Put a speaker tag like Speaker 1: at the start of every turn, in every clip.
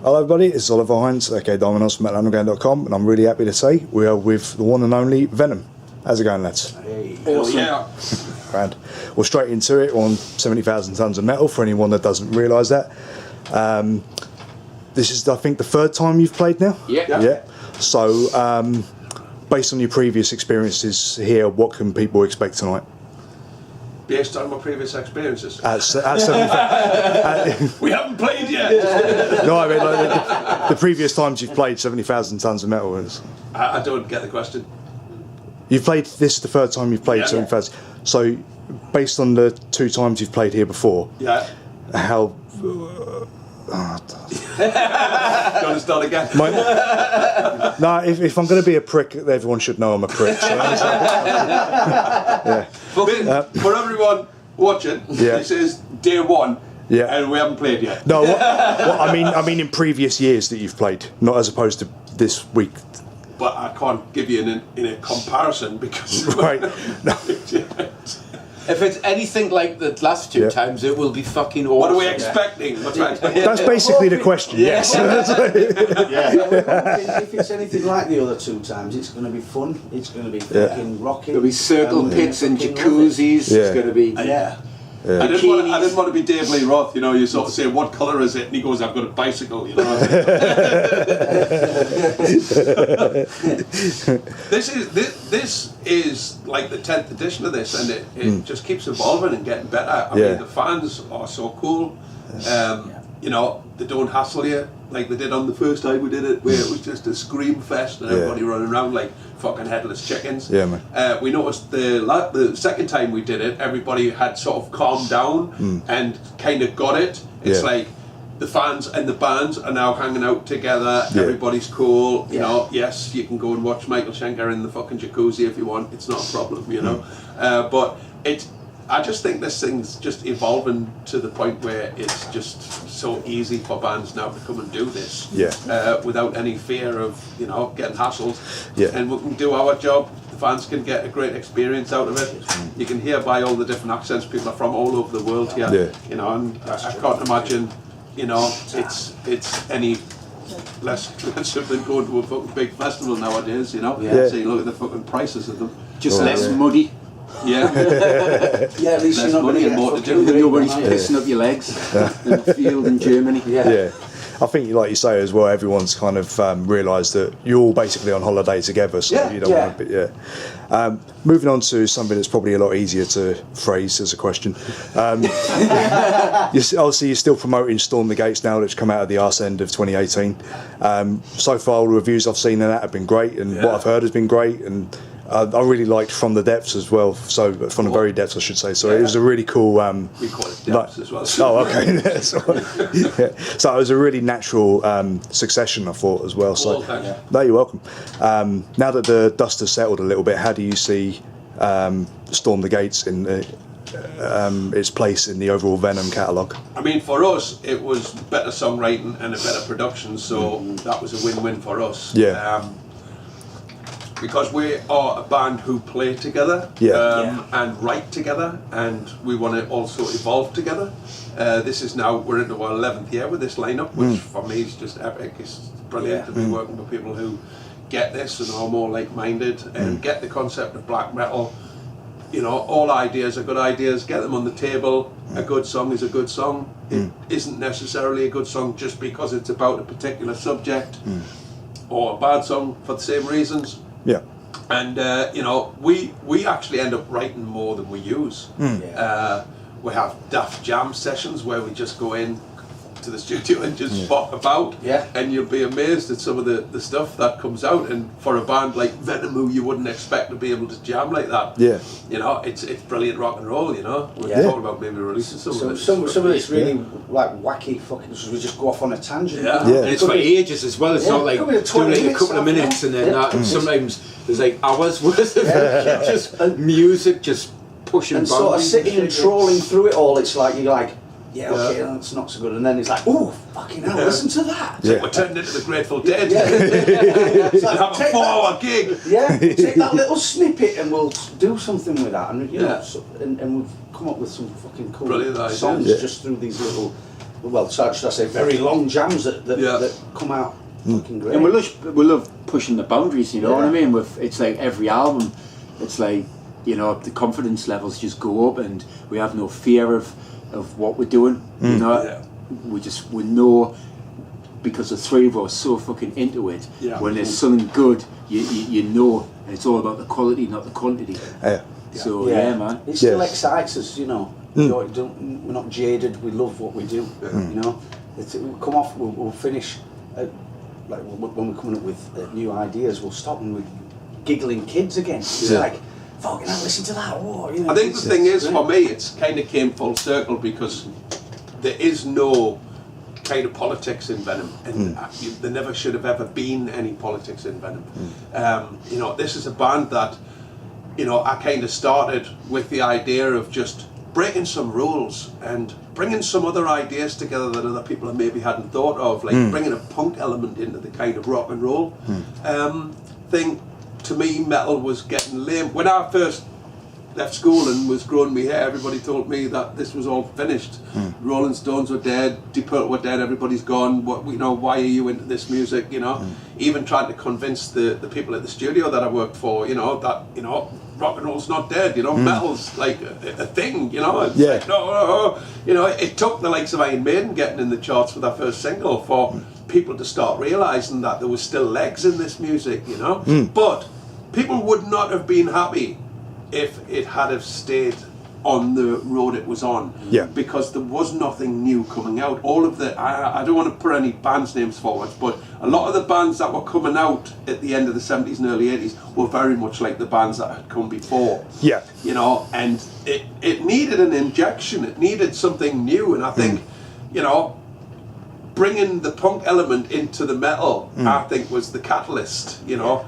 Speaker 1: Hello everybody, it's Oliver Hines, aka Dominos from MetalUnderground.com, and I'm really happy to say we are with the one and only Venom. How's it going, lads?
Speaker 2: Hey.
Speaker 3: Awesome.
Speaker 2: Yeah.
Speaker 1: Grand. Well, straight into it, we're on 70,000 tonnes of metal, for anyone that doesn't realise that. This is, I think, the third time you've played now?
Speaker 2: Yeah.
Speaker 1: So, based on your previous experiences here, what can people expect tonight?
Speaker 2: Based on my previous experiences.
Speaker 1: At 70,000...
Speaker 2: We haven't played yet.
Speaker 1: No, I mean, like, the previous times you've played 70,000 tonnes of metal.
Speaker 2: I don't get the question.
Speaker 1: You've played, this is the third time you've played 70,000. So, based on the 2 times you've played here before, how...
Speaker 2: Do you want to start again?
Speaker 1: No, if I'm going to be a prick, everyone should know I'm a prick. So
Speaker 2: For everyone watching, this is day 1, and we haven't played yet.
Speaker 1: No, what I mean in previous years that you've played, not as opposed to this week.
Speaker 2: But I can't give you in a comparison because
Speaker 1: Right. No.
Speaker 3: If it's anything like the last 2 times, it will be fucking awesome.
Speaker 2: What are we expecting? What's I expecting?
Speaker 1: That's basically the question. Yes.
Speaker 4: If it's anything like the other 2 times, it's going to be fun. It's going to be fucking rocking.
Speaker 3: There'll be circle pits and jacuzzis. It's going to be
Speaker 2: I didn't want to be Dave Lee Roth, you know. You sort of say, "What colour is it?" and he goes, "I've got a bicycle," you know. This is like the 10th edition of this, and it just keeps evolving and getting better. I mean, the fans are so cool. You know, they don't hassle you like they did on the first time we did it, where it was just a scream fest and everybody running around like fucking headless chickens.
Speaker 1: Yeah, man.
Speaker 2: We noticed the second time we did it, everybody had sort of calmed down and kind of got it. It's like the fans and the bands are now hanging out together. Everybody's cool. You know, yes, you can go and watch Michael Schenker in the fucking jacuzzi if you want. It's not a problem, you know. But I just think this thing's just evolving to the point where it's just so easy for bands now to come and do this without any fear of, you know, getting hassled. And we can do our job. The fans can get a great experience out of it. You can hear by all the different accents. People are from all over the world here. You know, and I can't imagine, you know, it's any less expensive than going to a fucking big festival nowadays, you know. So you look at the fucking prices of them.
Speaker 3: just less muddy.
Speaker 4: At least you're not going to get
Speaker 2: more to do.
Speaker 3: Nobody's pissing up your legs in the field in Germany.
Speaker 1: I think, like you say as well, everyone's kind of realised that you're all basically on holiday together, so you don't want to be. Moving on to something that's probably a lot easier to phrase as a question. Obviously, you're still promoting Storm the Gates now, that's come out of the arse end of 2018. So far, all the reviews I've seen of that have been great, and what I've heard has been great, and I really liked From the Depths as well, so from the very depths I should say, so it was a really cool...
Speaker 2: we call it depths as well.
Speaker 1: Oh, okay. So it was a really natural succession, I thought, as well. So, no, you're welcome. Now that the dust has settled a little bit, how do you see Storm the Gates in its place in the overall Venom catalogue?
Speaker 2: I mean, for us, it was better songwriting and a better production, so that was a win-win for us. Because we are a band who play together and write together, and we want to also evolve together. This is now, we're into our 11th year with this lineup, which for me is just epic. It's brilliant to be working with people who get this and are more like-minded and get the concept of black metal. You know, all ideas are good ideas, get them on the table. A good song is a good song. It isn't necessarily a good song just because it's about a particular subject, or a bad song for the same reasons. And you know, we actually end up writing more than we use. We have daft jam sessions where we just go in to the studio and just spot about, and you'll be amazed at some of the stuff that comes out. And for a band like Venom, who you wouldn't expect to be able to jam like that, you know, it's brilliant rock and roll. You know, we're talking about maybe releasing some of this.
Speaker 4: Some of it's really like wacky fucking. We just go off on a tangent.
Speaker 3: And it's for ages as well. It's not like doing like a couple of minutes and then that. And sometimes there's like hours worth of just music, just pushing.
Speaker 4: And sort of sitting and trolling through it all. It's like you're like, okay, that's not so good. And then it's like, oh, fucking hell, listen to that.
Speaker 2: We're turned into the Grateful Dead. It's like, have a 4-hour gig.
Speaker 4: Take that little snippet and we'll do something with that. And you know, and we've come up with some fucking cool songs just through these little well, should I say, very long jams that come out fucking great.
Speaker 3: And we love pushing the boundaries, you know what I mean? It's like every album, it's like, you know, the confidence levels just go up, and we have no fear of what we're doing, you know? Yeah. We know, because the three of us are so fucking into it, when there's something good, you know, and it's all about the quality, not the quantity. So, man.
Speaker 4: It still excites us, you know. We're not jaded, we love what we do, you know. We'll come off, we'll finish, like when we're coming up with new ideas, we'll stop and we're giggling kids again. It's like, fucking hell, listen to that. Whoa, you know,
Speaker 2: I think the thing is, for me, it's kind of came full circle because there is no kind of politics in Venom, and there never should have ever been any politics in Venom. You know, this is a band that, you know, I kind of started with the idea of just breaking some rules and bringing some other ideas together that other people maybe hadn't thought of, like bringing a punk element into the kind of rock and roll thing. To me, metal was getting lame. When I first left school and was growing my hair, everybody told me that this was all finished. Rolling Stones were dead, Deep Purple were dead, everybody's gone. What, you know, why are you into this music? You know, even trying to convince the people at the studio that I worked for, you know, that, you know, rock and roll's not dead. You know, metal's like a thing. You know, it's like, no, you know, it took the likes of Iron Maiden getting in the charts for their first single for people to start realizing that there was still legs in this music. You know, but people would not have been happy if it had have stayed on the road it was on, because there was nothing new coming out. All of the, I don't want to put any bands names forward, but a lot of the bands that were coming out at the end of the 70s and early 80s were very much like the bands that had come before. You know, and it needed an injection, it needed something new, and I think, you know, bringing the punk element into the metal, I think, was the catalyst, you know.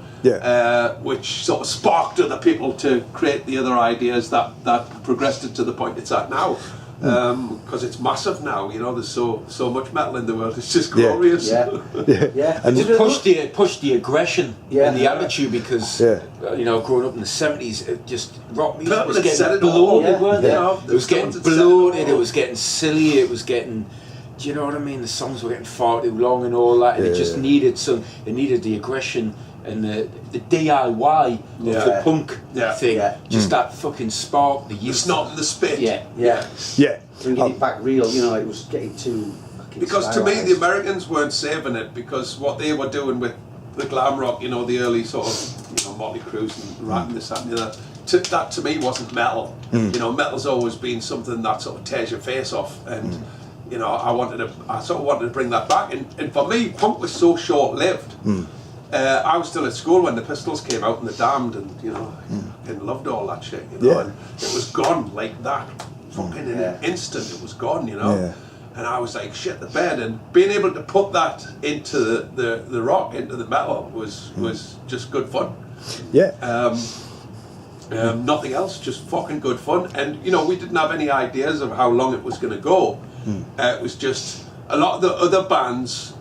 Speaker 2: Which sort of sparked other people to create the other ideas that progressed it to the point it's at now. Because it's massive now, you know. There's so much metal in the world. It's just glorious.
Speaker 3: And it pushed the aggression and the attitude, because you know, growing up in the 70s, it just rock music was getting bloated, weren't it? It was getting bloated. It was getting silly. It was getting. Do you know what I mean? The songs were getting far too long and all that, and it just needed some. It needed the aggression and the DIY of the punk thing. Just that fucking spark, the youth.
Speaker 2: The snot and the spit.
Speaker 4: Bringing it back real, you know, it was getting too.
Speaker 2: Because to me, the Americans weren't saving it, because what they were doing with the glam rock, you know, the early sort of, you know, Motley Crue and Rat and this, that, and the other. That to me wasn't metal. You know, metal's always been something that sort of tears your face off, and you know, I sort of wanted to bring that back. And for me, punk was so short-lived. I was still at school when the Pistols came out and the Damned, and you know, I loved all that shit. You know, and it was gone like that, fucking in an instant. It was gone, you know. And I was like, shit the bed. And being able to put that into the rock, into the metal, was just good fun. Nothing else, just fucking good fun. And you know, we didn't have any ideas of how long it was going to go. It was just a lot of the other bands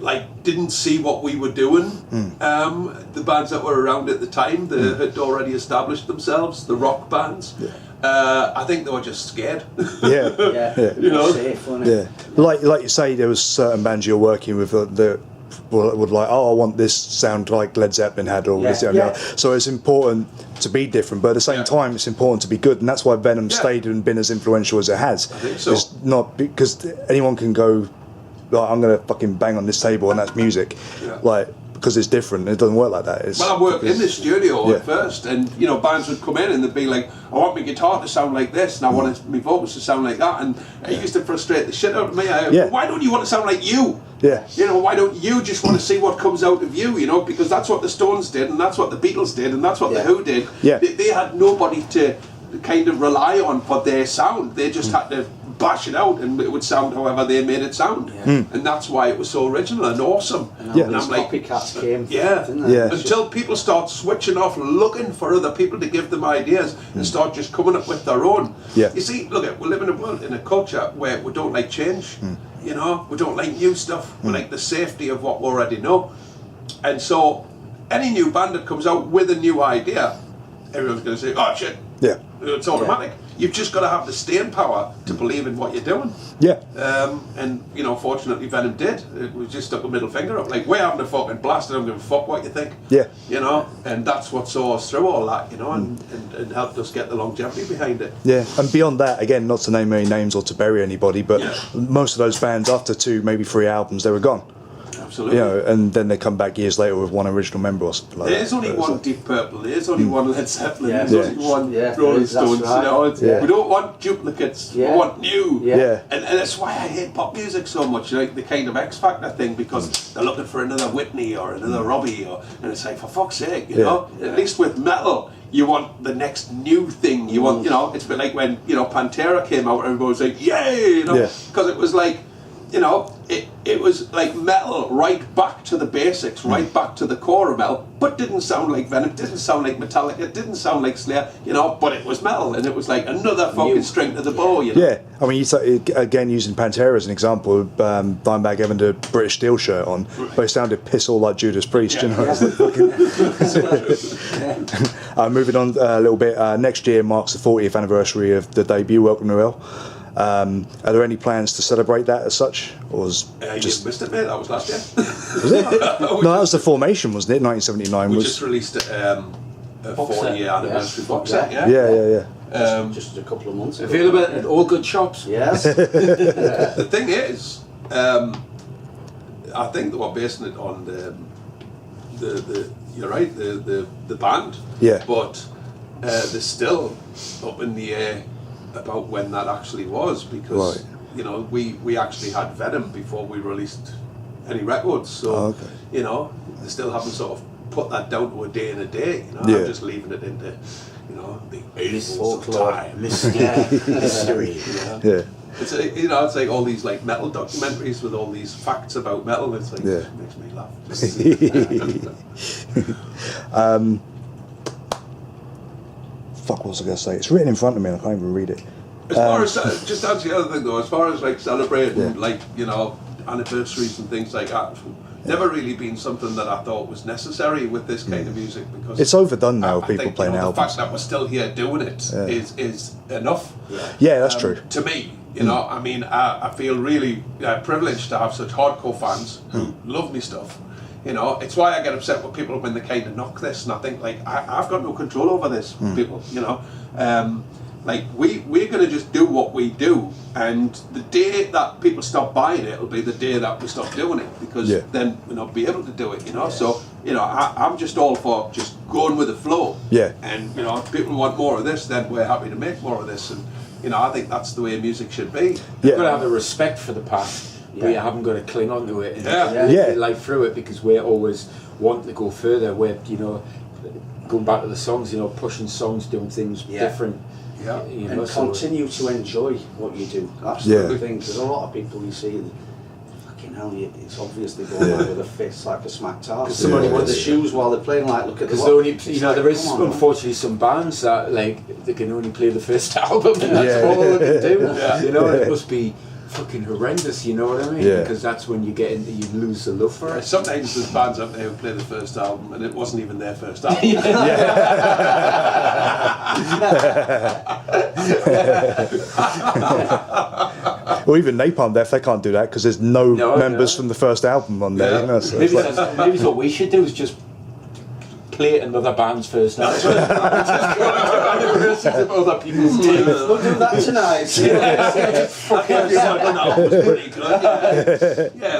Speaker 2: like didn't see what we were doing. The bands that were around at the time, they had already established themselves, the rock bands. I think they were just scared. You know,
Speaker 4: safe,
Speaker 1: like you say, there was certain bands you're working with that would like, oh, I want this sound like Led Zeppelin had, or this. So it's important to be different, but at the same time, it's important to be good, and that's why Venom stayed and been as influential as it has.
Speaker 2: I think so.
Speaker 1: It's not because anyone can go, like, I'm going to fucking bang on this table and that's music, like, because it's different. It doesn't work like that.
Speaker 2: Well, I worked in the studio at first, and you know, bands would come in and they'd be like, I want my guitar to sound like this, and I want my vocals to sound like that, and it used to frustrate the shit out of me. Why don't you want to sound like you? You know, why don't you just want to see what comes out of you? You know, because that's what the Stones did, and that's what the Beatles did, and that's what the Who did. They had nobody to kind of rely on for their sound. They just had to bash it out, and it would sound however they made it sound. And that's why it was so original and awesome. And I'm like,
Speaker 4: copycats came.
Speaker 2: Until people start switching off, looking for other people to give them ideas, and start just coming up with their own. You see, look, we live in a world, in a culture where we don't like change. You know, we don't like new stuff. We like the safety of what we already know. And so, any new band that comes out with a new idea, everyone's going to say, oh shit. It's automatic. you've just got to have the staying power to believe in what you're doing.
Speaker 1: Yeah.
Speaker 2: And you know, fortunately, Venom did. We just stuck a middle finger up, like we're having a fucking blast, and I'm going to fuck what you think.
Speaker 1: Yeah.
Speaker 2: You know, and that's what saw us through all that. You know, and helped us get the longevity behind it.
Speaker 1: Yeah, and beyond that, again, not to name any names or to bury anybody, but most of those bands, after 2, maybe 3 albums, they were gone.
Speaker 2: Absolutely.
Speaker 1: You know, and then they come back years later with one original member or something like that.
Speaker 2: There's only one Deep Purple, there's only one Led Zeppelin,
Speaker 4: Yeah.
Speaker 2: there's only one Rolling Stones.
Speaker 4: Right.
Speaker 2: You know, we don't want duplicates, we want new.
Speaker 1: Yeah.
Speaker 2: And that's why I hate pop music so much, like the kind of X Factor thing, because they're looking for another Whitney or another Robbie, and it's like, for fuck's sake, you know. At least with metal, you want the next new thing. You want, you know, it's a bit like when, you know, Pantera came out, everybody was like, yay, you know, because it was like, you know, it was like metal right back to the basics, right back to the core of metal, but didn't sound like Venom, didn't sound like Metallica, didn't sound like Slayer, you know, but it was metal, and it was like another fucking string to the bow, you know.
Speaker 1: Yeah, I mean, again, using Pantera as an example, Dimebag having the British Steel shirt on, but it sounded piss all like Judas Priest, you know. Moving on a little bit, next year marks the 40th anniversary of the debut, Welcome to Hell. Are there any plans to celebrate that as such, or was
Speaker 2: just missed it, mate? That was last year.
Speaker 1: Was it? No, that was the Formation, wasn't it? 1979
Speaker 2: we
Speaker 1: was.
Speaker 2: just released a 40-year anniversary box
Speaker 4: set.
Speaker 2: set.
Speaker 1: Yeah.
Speaker 4: Just a couple of months ago.
Speaker 3: Available at all good shops.
Speaker 4: Yes.
Speaker 2: The thing is, I think they were basing it on the you're right, the band.
Speaker 1: Yeah.
Speaker 2: But they're still up in the air about when that actually was, because you know, we actually had Venom before we released any records, so you know, they still haven't sort of put that down to a day and a day, you know. I'm just leaving it into, you know, the ages of time.
Speaker 3: Mystery.
Speaker 1: Yeah.
Speaker 2: It's you know, it's like all these like metal documentaries with all these facts about metal. It's like it makes me laugh.
Speaker 1: Fuck, what was I going to say? It's written in front of me and I can't even read it.
Speaker 2: As far as just that's the other thing though. As far as like celebrating like, you know, anniversaries and things like that, never really been something that I thought was necessary with this kind of music, because
Speaker 1: it's overdone now.
Speaker 2: I
Speaker 1: People
Speaker 2: think,
Speaker 1: playing
Speaker 2: you know,
Speaker 1: albums.
Speaker 2: the fact that we're still here doing it is enough.
Speaker 1: Yeah, that's true.
Speaker 2: To me, you know, I mean, I feel really privileged to have such hardcore fans who love me stuff. You know, it's why I get upset with people when they kind of knock this, and I think like I've got no control over this. People, you know, like we're going to just do what we do, and the day that people stop buying it will be the day that we stop doing it, because then we'll not be able to do it. You know, so you know, I'm just all for just going with the flow.
Speaker 1: Yeah.
Speaker 2: And you know, if people want more of this, then we're happy to make more of this, and you know, I think that's the way music should be.
Speaker 3: You've got to have the respect for the past. But you haven't got to cling on to it and live life through it, because we're always wanting to go further. We're, you know, going back to the songs, you know, pushing songs, doing things different.
Speaker 2: Yeah.
Speaker 3: You know,
Speaker 4: And continue to enjoy what you do. That's the thing. There's a lot of people you see, fucking hell, it's obviously going out with a fist like a smacked arse. Somebody with the shoes while they're playing, like, look at the.
Speaker 3: Because only, you know, there is unfortunately some bands that like they can only play the first album, and that's all they can do. You know, it must be fucking horrendous, you know what I mean? Because that's when you get into, you lose the love for it.
Speaker 2: Sometimes there's bands out there who play the first album and it wasn't even their first album.
Speaker 1: Or even Napalm Death, they can't do that because there's no members from the first album on there. You know, so
Speaker 3: maybe what we should do is just play another band's first album. Just of other people's teams.
Speaker 4: We'll do that tonight.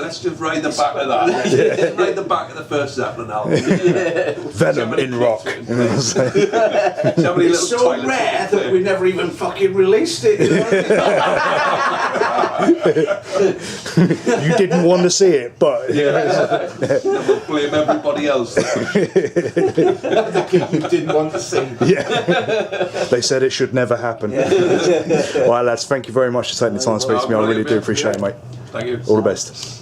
Speaker 2: Let's just ride the back of that. Ride the back of the first Zeppelin album.
Speaker 1: Venom in rock.
Speaker 4: It's so rare that we never even fucking released it.
Speaker 1: You didn't want to see it, but
Speaker 2: we'll blame everybody else.
Speaker 3: You didn't want to see.
Speaker 1: They said it should never happen. Well, lads, thank you very much for taking the time to speak to me. I really do appreciate it, mate.
Speaker 2: Thank you.
Speaker 1: All the best.